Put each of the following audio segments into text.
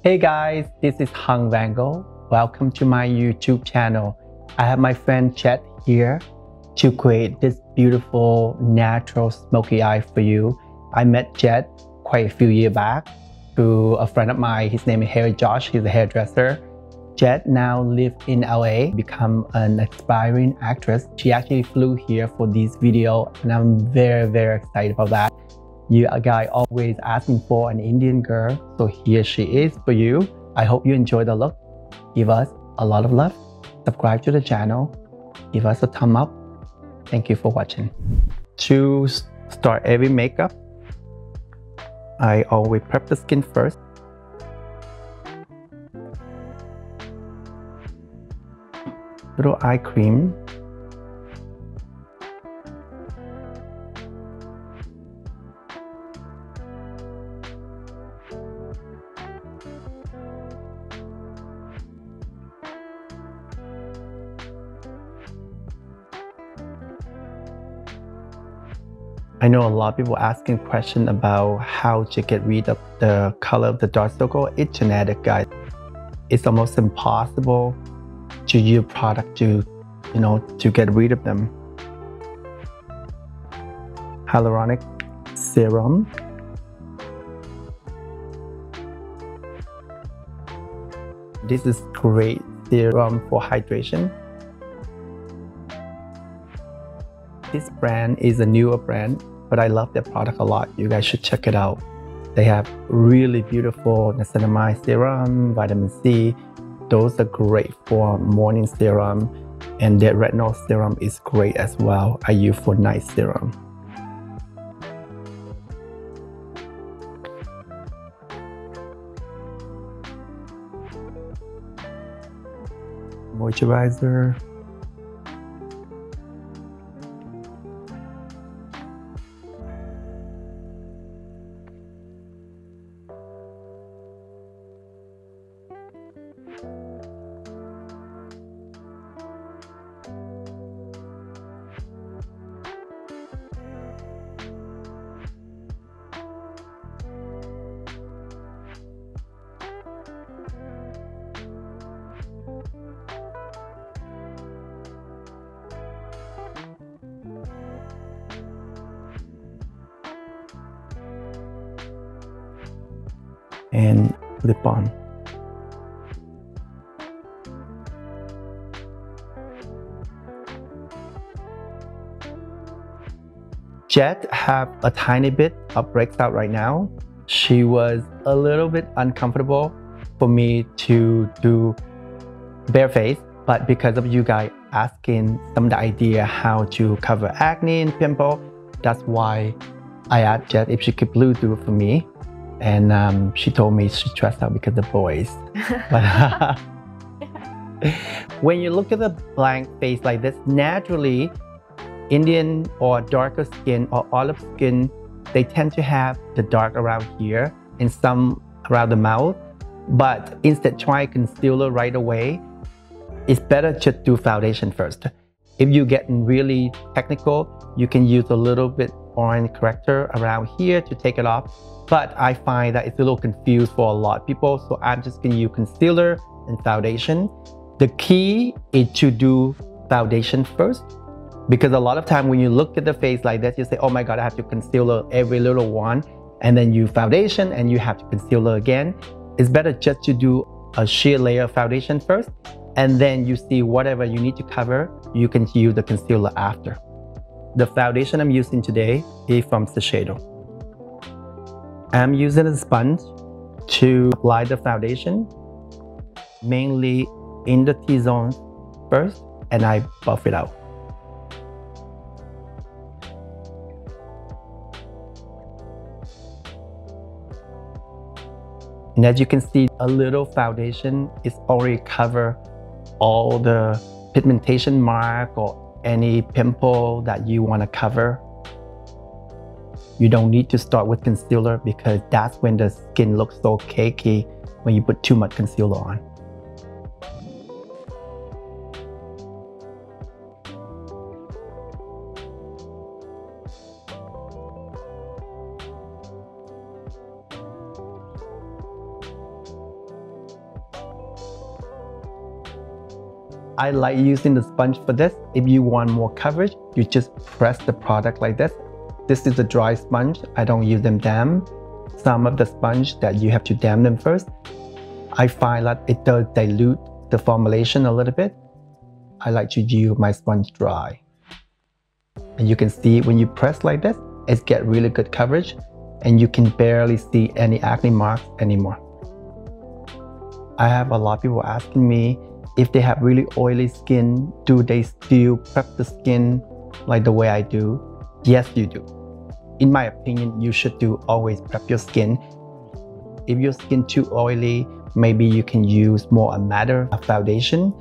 Hey guys, this is Vanngo. Welcome to my YouTube channel. I have my friend Chet here to create this beautiful natural smoky eye for you. I met Chet quite a few years back through a friend of mine. His name is Josh. He's a hairdresser. Chet now lives in LA, become an aspiring actress. She actually flew here for this video and I'm very excited about that. You guys always asking for an Indian girl, so here she is for you. I hope you enjoy the look. Give us a lot of love. Subscribe to the channel. Give us a thumb up. Thank you for watching. To start every makeup, I always prep the skin first. Little eye cream. I know a lot of people asking questions about how to get rid of the color of the dark circle. It's genetic, guys. It's almost impossible to use product to get rid of them. Hyaluronic serum. This is great serum for hydration. This brand is a newer brand, but I love their product a lot. You guys should check it out. They have really beautiful niacinamide serum, vitamin C. Those are great for morning serum, and their retinol serum is great as well. I use for night serum. Moisturizer. And lip balm. Jet have a tiny bit of breakout right now. She was a little bit uncomfortable for me to do bare face, but because of you guys asking some of the idea how to cover acne and pimple, that's why I asked Jet if she could do it for me. And she told me she stressed out because of the boys. But when you look at the blank face like this, naturally, Indian or darker skin or olive skin, they tend to have the dark around here and some around the mouth. But instead try concealer right away, it's better just do foundation first. If you get really technical, you can use a little bit orange corrector around here to take it off. But I find that it's a little confused for a lot of people, so I'm just going to use concealer and foundation. The key is to do foundation first, because a lot of time when you look at the face like that, you say, oh my god, I have to concealer every little one, and then you foundation and you have to concealer again. It's better just to do a sheer layer of foundation first, and then you see whatever you need to cover, you can use the concealer after. The foundation I'm using today is from Shiseido. I'm using a sponge to apply the foundation, mainly in the T-zone first, and I buff it out. And as you can see, a little foundation is already cover all the pigmentation mark or any pimple that you want to cover. You don't need to start with concealer because that's when the skin looks so cakey when you put too much concealer on. I like using the sponge for this. If you want more coverage, you just press the product like this. This is a dry sponge. I don't use them damp. Some of the sponge that you have to damp them first. I find that it does dilute the formulation a little bit. I like to use my sponge dry. And you can see when you press like this, it gets really good coverage and you can barely see any acne marks anymore. I have a lot of people asking me if they have really oily skin, do they still prep the skin like the way I do? Yes, you do. In my opinion, you should always prep your skin. If your skin too oily, maybe you can use more a matte foundation.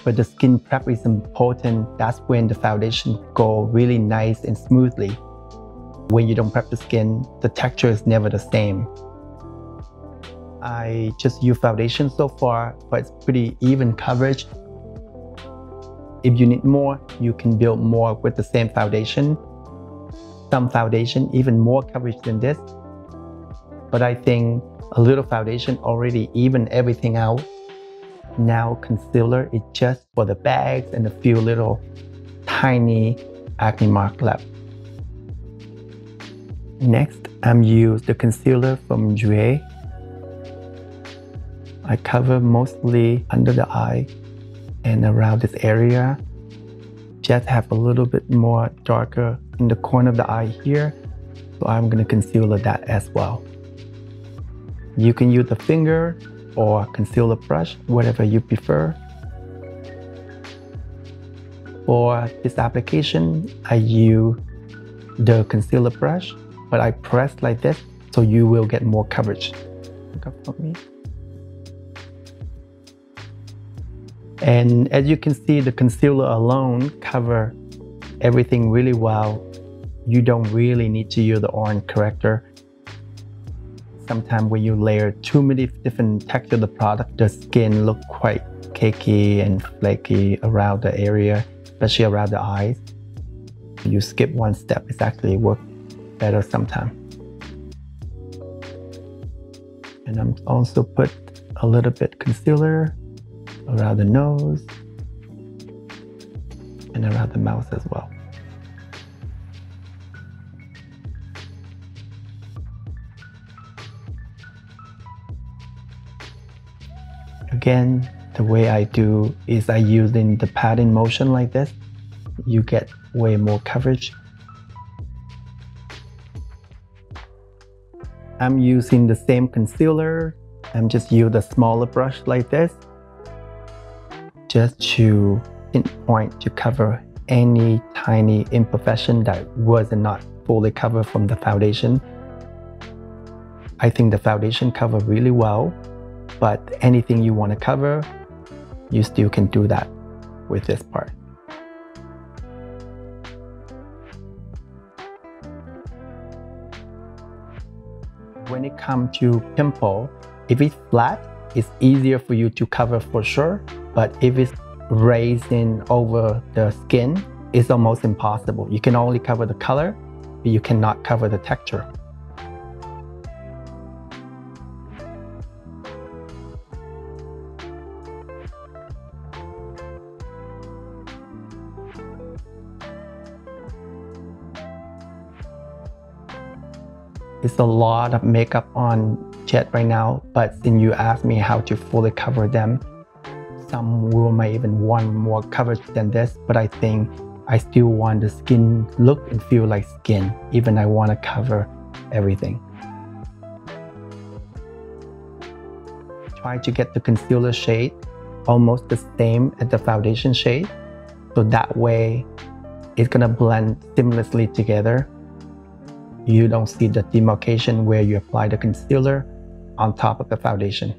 But the skin prep is important. That's when the foundation go really nice and smoothly. When you don't prep the skin, the texture is never the same. I just use foundation so far, but it's pretty even coverage. If you need more, you can build more with the same foundation. Some foundation even more coverage than this. But I think a little foundation already even everything out. Now concealer is just for the bags and a few little tiny acne mark left. Next, I'm using the concealer from Jouer. I cover mostly under the eye and around this area. Just have a little bit more darker in the corner of the eye here. So I'm going to concealer that as well. You can use a finger or concealer brush, whatever you prefer. For this application, I use the concealer brush, but I press like this so you will get more coverage. Look up for me. And as you can see, the concealer alone covers everything really well. You don't really need to use the orange corrector. Sometimes when you layer too many different textures of the product, the skin looks quite cakey and flaky around the area, especially around the eyes. You skip one step, it actually works better sometimes. And I'm also put a little bit concealer around the nose and around the mouth as well. Again, the way I do is I using the patting motion like this. You get way more coverage. I'm using the same concealer. I'm just using a smaller brush like this, just to pinpoint to cover any tiny imperfection that was not fully covered from the foundation. I think the foundation covers really well, but anything you want to cover, you still can do that with this part. When it comes to pimple, if it's flat, it's easier for you to cover for sure. But if it's raising over the skin, it's almost impossible. You can only cover the color, but you cannot cover the texture. It's a lot of makeup on Jet right now, but since you asked me how to fully cover them, some will might even want more coverage than this, but I think I still want the skin look and feel like skin, even I want to cover everything. Try to get the concealer shade almost the same as the foundation shade, so that way it's gonna blend seamlessly together. You don't see the demarcation where you apply the concealer on top of the foundation.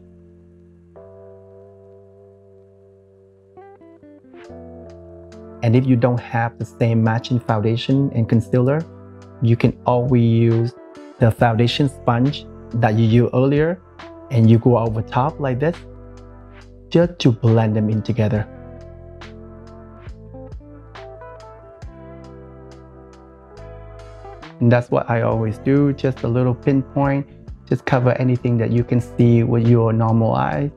And if you don't have the same matching foundation and concealer, you can always use the foundation sponge that you used earlier and you go over top like this just to blend them in together. And that's what I always do, just a little pinpoint, just cover anything that you can see with your normal eye.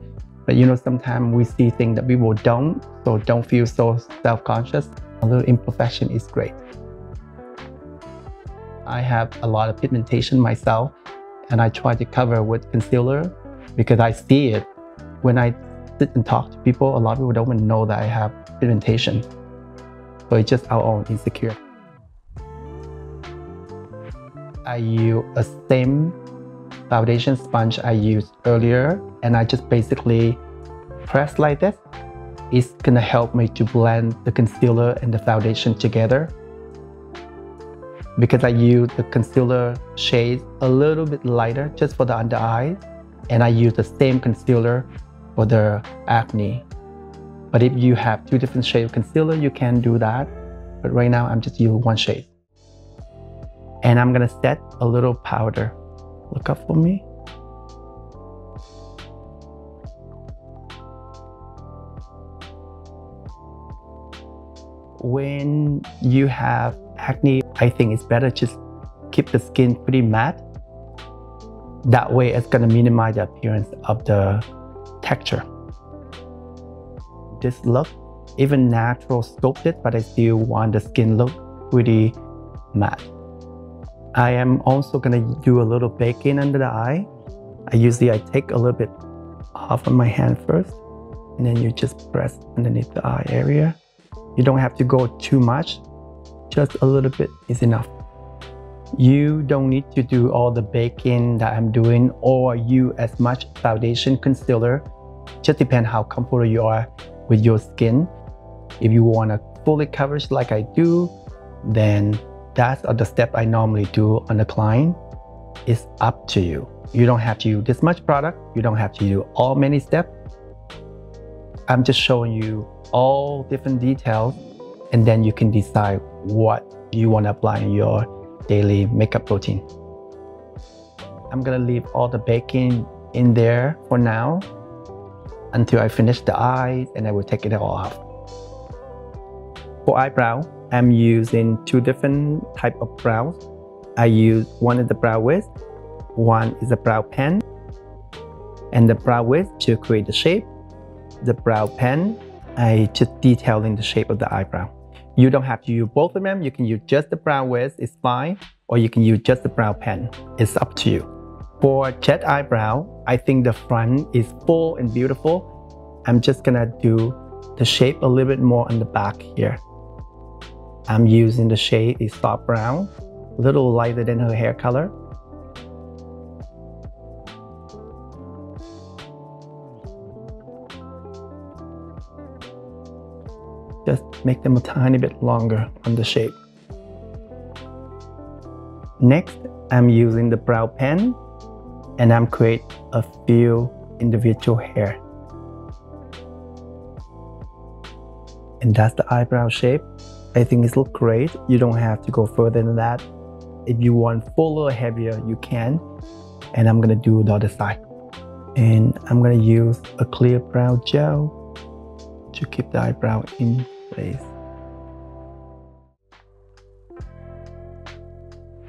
But you know, sometimes we see things that people don't, so don't feel so self-conscious. A little imperfection is great. I have a lot of pigmentation myself, and I try to cover with concealer because I see it. When I sit and talk to people, a lot of people don't even know that I have pigmentation. So it's just our own insecure. I use a same foundation sponge I used earlier, and I just basically press like this. It's gonna help me to blend the concealer and the foundation together. Because I use the concealer shade a little bit lighter just for the under eye, and I use the same concealer for the acne. But if you have two different shades of concealer, you can do that. But right now I'm just using one shade. And I'm gonna set a little powder. Look up for me. When you have acne, I think it's better just keep the skin pretty matte. That way it's gonna minimize the appearance of the texture. This look, even natural sculpted, but I still want the skin look pretty matte. I am also gonna do a little baking under the eye. I take a little bit off of my hand first, and then you just press underneath the eye area. You don't have to go too much, just a little bit is enough. You don't need to do all the baking that I'm doing or use as much foundation concealer. Just depends how comfortable you are with your skin. If you want a fully coverage like I do, then that's the step I normally do on the client. It's up to you. You don't have to use this much product. You don't have to do all many steps. I'm just showing you all different details, and then you can decide what you want to apply in your daily makeup routine. I'm gonna leave all the baking in there for now until I finish the eyes, and I will take it all off. For eyebrow, I'm using two different type of brows. I use one is the brow wiz, one is a brow pen. And the brow wiz to create the shape. The brow pen, I just detailing the shape of the eyebrow. You don't have to use both of them. You can use just the brow wiz, it's fine. Or you can use just the brow pen. It's up to you. For jet eyebrow, I think the front is full and beautiful. I'm just gonna do the shape a little bit more on the back here. I'm using the shade is soft brown, a little lighter than her hair color. Just make them a tiny bit longer on the shape. Next, I'm using the brow pen, and I'm create a few individual hair. And that's the eyebrow shape. I think it looks great. You don't have to go further than that. If you want fuller or heavier, you can. And I'm gonna do the other side. And I'm gonna use a clear brow gel to keep the eyebrow in place.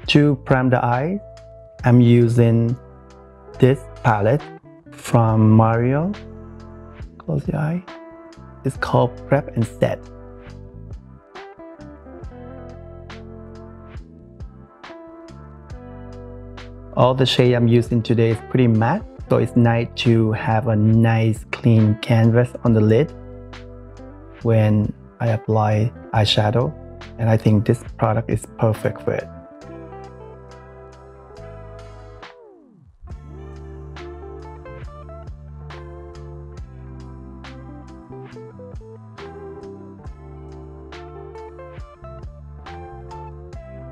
To prime the eyes, I'm using this palette from Mercier. Close your eye. It's called Prep and Set. All the shade I'm using today is pretty matte, so it's nice to have a nice clean canvas on the lid when I apply eyeshadow, and I think this product is perfect for it.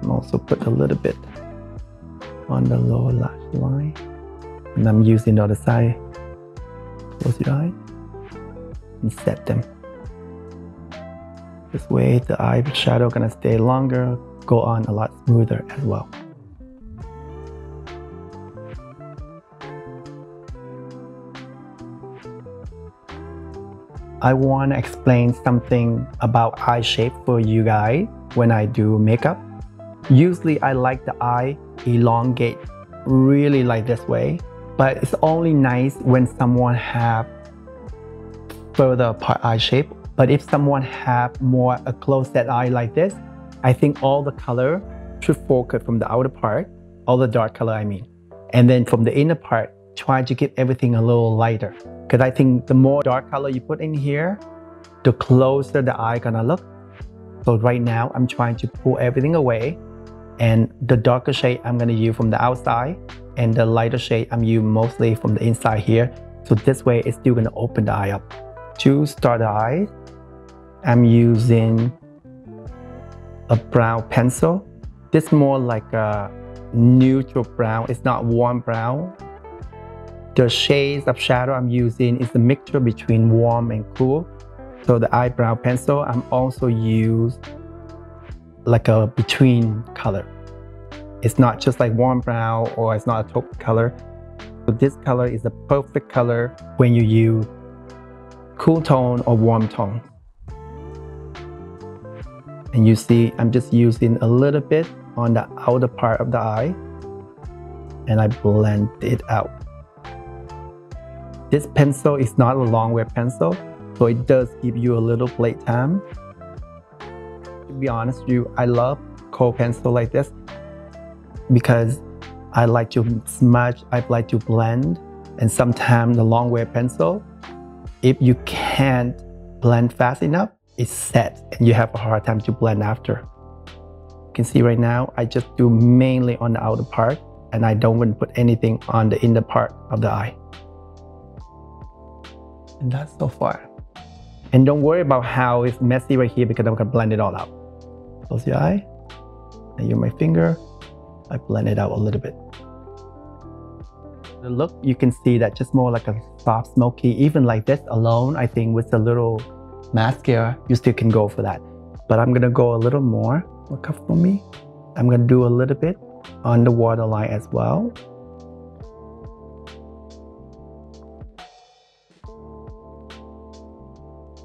I'm also put a little bit on the lower lash line, and I'm using the other side. Close your eye and set them. This way the eyeshadow gonna stay longer, go on a lot smoother as well. I want to explain something about eye shape for you guys when I do makeup. Usually I like the eye elongate really like this way, but it's only nice when someone have further apart eye shape. But if someone have more a close set eye like this, I think all the color should focus from the outer part, all the dark color I mean. And then from the inner part, try to get everything a little lighter. Because I think the more dark color you put in here, the closer the eye gonna look. So right now, I'm trying to pull everything away. And the darker shade I'm gonna use from the outside, and the lighter shade I'm using mostly from the inside here. So this way, it's still gonna open the eye up. To start the eye, I'm using a brown pencil. This is more like a neutral brown. It's not warm brown. The shades of shadow I'm using is a mixture between warm and cool. So the eyebrow pencil, I'm also use like a between color. It's not just like warm brown or it's not a taupe color. So this color is the perfect color when you use cool tone or warm tone. And you see, I'm just using a little bit on the outer part of the eye and I blend it out. This pencil is not a long wear pencil, so it does give you a little blade time. To be honest with you, I love cold pencil like this because I like to smudge, I like to blend, and sometimes the long wear pencil, if you can't blend fast enough, it's set and you have a hard time to blend after. You can see right now, I just do mainly on the outer part and I don't even put anything on the inner part of the eye. And that's so far. And don't worry about how it's messy right here because I'm gonna blend it all out. Close your eye, I use my finger, I blend it out a little bit. The look, you can see that just more like a soft smoky, even like this alone, I think with a little mascara, you still can go for that. But I'm gonna go a little more, look up for me. I'm gonna do a little bit on the waterline as well.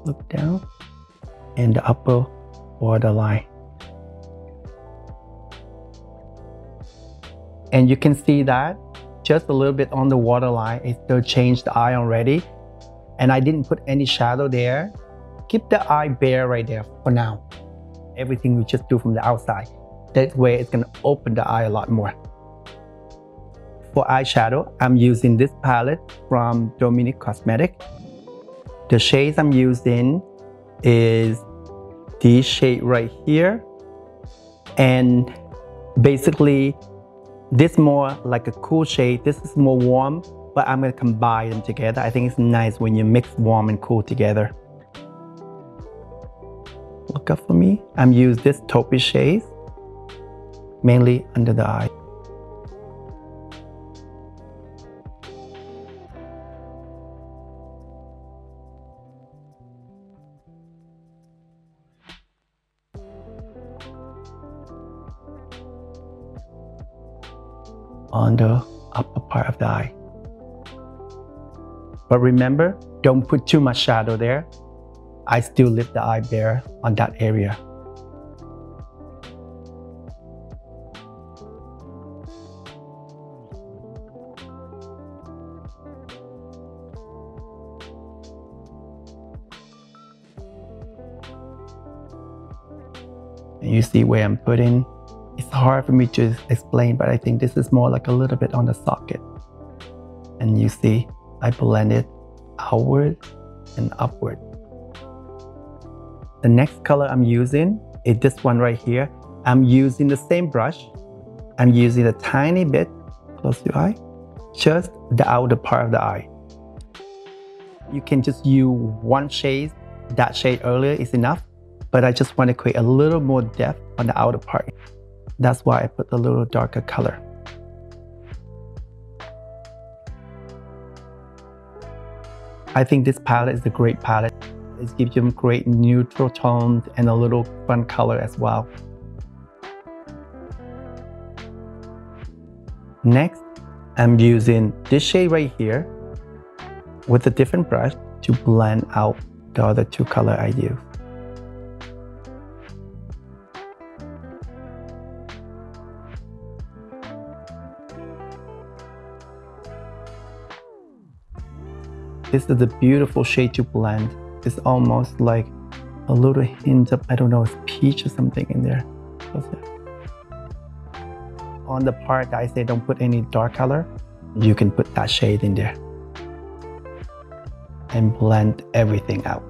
Look down and the upper waterline. And you can see that just a little bit on the waterline, it still changed the eye already. And I didn't put any shadow there. Keep the eye bare right there for now. Everything we just do from the outside. That way it's gonna open the eye a lot more. For eyeshadow, I'm using this palette from Dominique Cosmetics. The shades I'm using is this shade right here. And basically, this more like a cool shade. This is more warm, but I'm gonna combine them together. I think it's nice when you mix warm and cool together. Look up for me. I'm using this taupey shade, mainly under the eye. On the upper part of the eye. But remember, don't put too much shadow there. I still leave the eye bare on that area. And you see where I'm putting. It's hard for me to explain, but I think this is more like a little bit on the socket. And you see, I blend it outward and upward. The next color I'm using is this one right here. I'm using the same brush. I'm using a tiny bit, close your eye, just the outer part of the eye. You can just use one shade, that shade earlier is enough, but I just want to create a little more depth on the outer part. That's why I put a little darker color. I think this palette is a great palette. It gives you great neutral tones and a little fun color as well. Next, I'm using this shade right here with a different brush to blend out the other two colors I use. This is a beautiful shade to blend. It's almost like a little hint of, I don't know, it's peach or something in there. On the part that I say don't put any dark color, you can put that shade in there and blend everything out.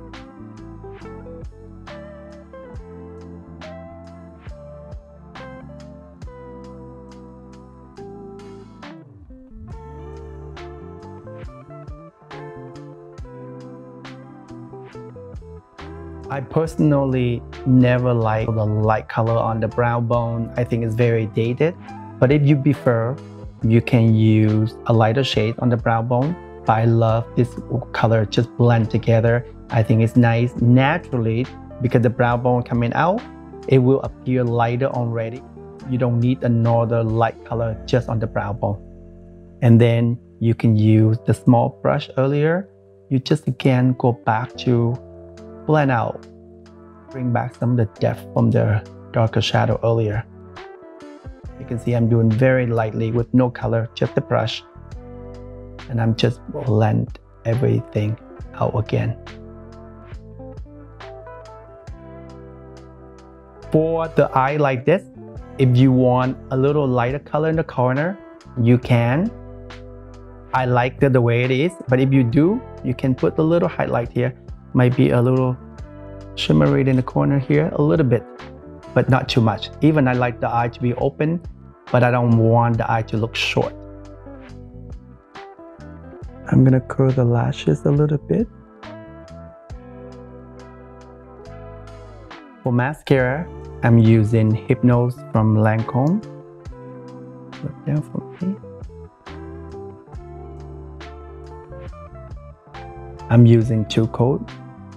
I personally never like the light color on the brow bone. I think it's very dated. But if you prefer, you can use a lighter shade on the brow bone. But I love this color just blend together. I think it's nice naturally because the brow bone coming out, it will appear lighter already. You don't need another light color just on the brow bone. And then you can use the small brush earlier. You just again go back to blend out, bring back some of the depth from the darker shadow earlier. You can see I'm doing very lightly with no color, just the brush. And I'm just blend everything out again. For the eye like this, if you want a little lighter color in the corner, you can. I like the way it is, but if you do, you can put a little highlight here. Might be a little shimmery in the corner here, a little bit, but not too much. Even I like the eye to be open, but I don't want the eye to look short. I'm gonna curl the lashes a little bit. For mascara, I'm using Hypnose from Lancôme. Look down for me. I'm using 2 coats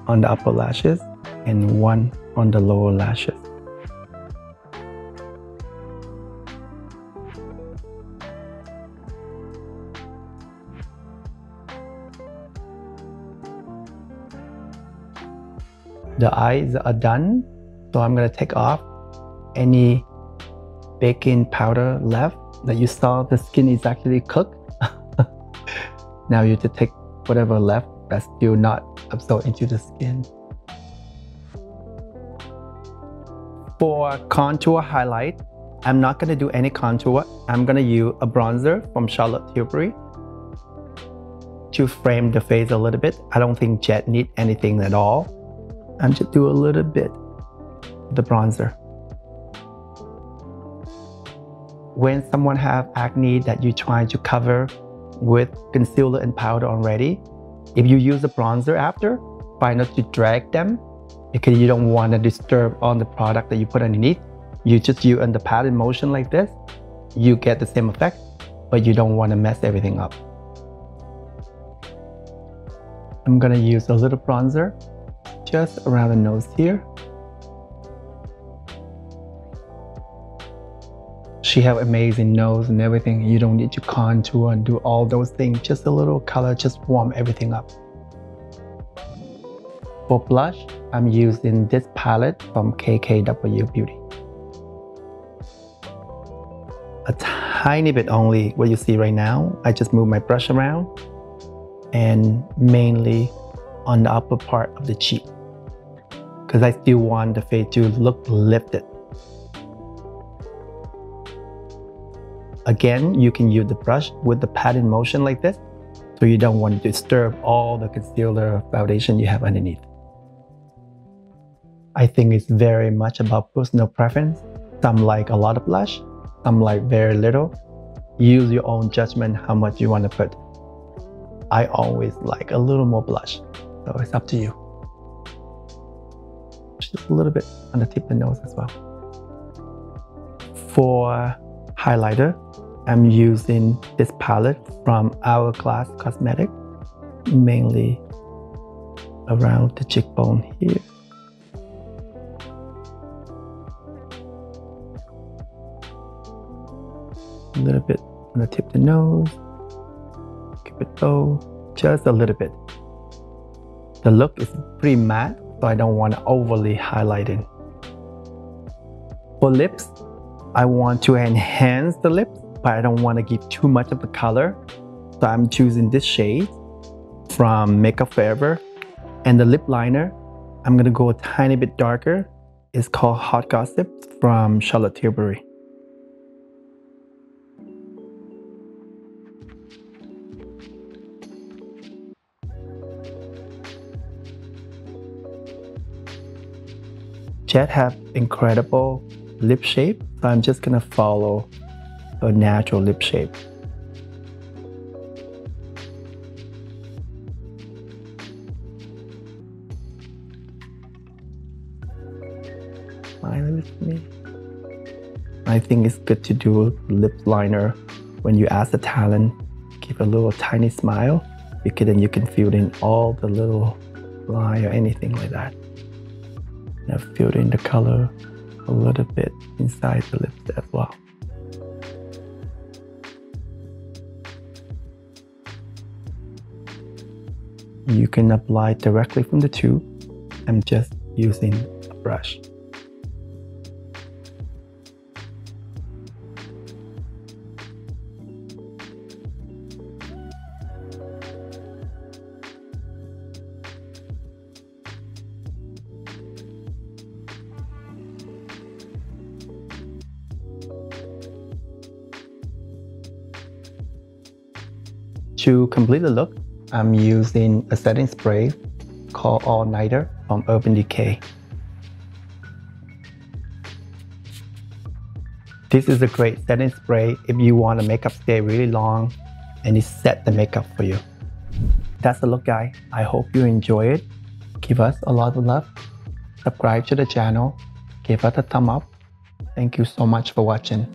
on the upper lashes and 1 on the lower lashes. The eyes are done, so I'm gonna take off any baking powder left that you saw the skin is actually cooked. Now you just take whatever left that's still not absorbed into the skin. For contour highlight, I'm not gonna do any contour. I'm gonna use a bronzer from Charlotte Tilbury to frame the face a little bit. I don't think Jet needs anything at all. I'm just do a little bit of the bronzer. When someone have acne that you try to cover with concealer and powder already, if you use a bronzer after, try not to drag them because you don't want to disturb on the product that you put underneath. You just use on the pattern motion like this, you get the same effect, but you don't want to mess everything up. I'm gonna use a little bronzer just around the nose here. She have amazing nose and everything. You don't need to contour and do all those things. Just a little color, just warm everything up. For blush, I'm using this palette from KKW Beauty. A tiny bit only, what you see right now. I just move my brush around and mainly on the upper part of the cheek because I still want the face to look lifted. Again, you can use the brush with the pattern motion like this, so you don't want to disturb all the concealer foundation you have underneath. I think it's very much about personal preference. Some like a lot of blush, some like very little. Use your own judgment how much you want to put. I always like a little more blush, so it's up to you. Just a little bit on the tip of the nose as well. For highlighter, I'm using this palette from Hourglass Cosmetics, mainly around the cheekbone here. A little bit on the tip of the nose. Keep it low, just a little bit. The look is pretty matte, so I don't want to overly highlight it. For lips, I want to enhance the lips, but I don't want to give too much of the color. So I'm choosing this shade from Makeup Forever. And the lip liner, I'm gonna go a tiny bit darker. It's called Hot Gossip from Charlotte Tilbury. Jet have incredible lip shape, so I'm just gonna follow a natural lip shape. Smile with me. I think it's good to do lip liner when you ask the talent, give a little tiny smile, because then you can fill in all the little line or anything like that. And I've filled in the color a little bit inside the lips as well. You can apply directly from the tube. I'm just using a brush. To complete the look, I'm using a setting spray called All Nighter from Urban Decay. This is a great setting spray if you want the makeup stay really long and it set the makeup for you. That's the look, guys. I hope you enjoy it. Give us a lot of love. Subscribe to the channel. Give us a thumb up. Thank you so much for watching.